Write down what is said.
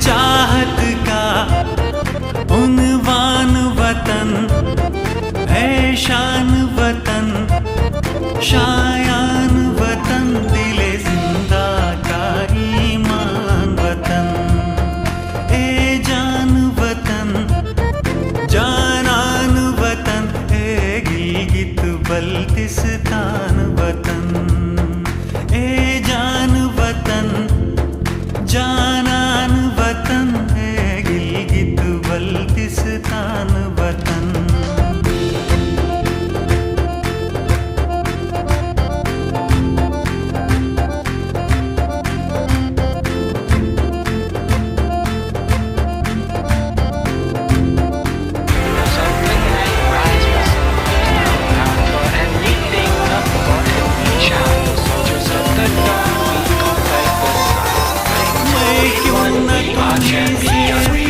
चाहत का उन्वान वतन है, शान वतन, शायान वतन, दिले जिंदा का ईमान वतन, ए जान वतन, जानान वतन, ए गिलगित बल्तिस्तान वतन, ए जान वतन, जानान वतन, है गिलगित बल्तिस्तान वतन। मैं क्यों न तुम्हें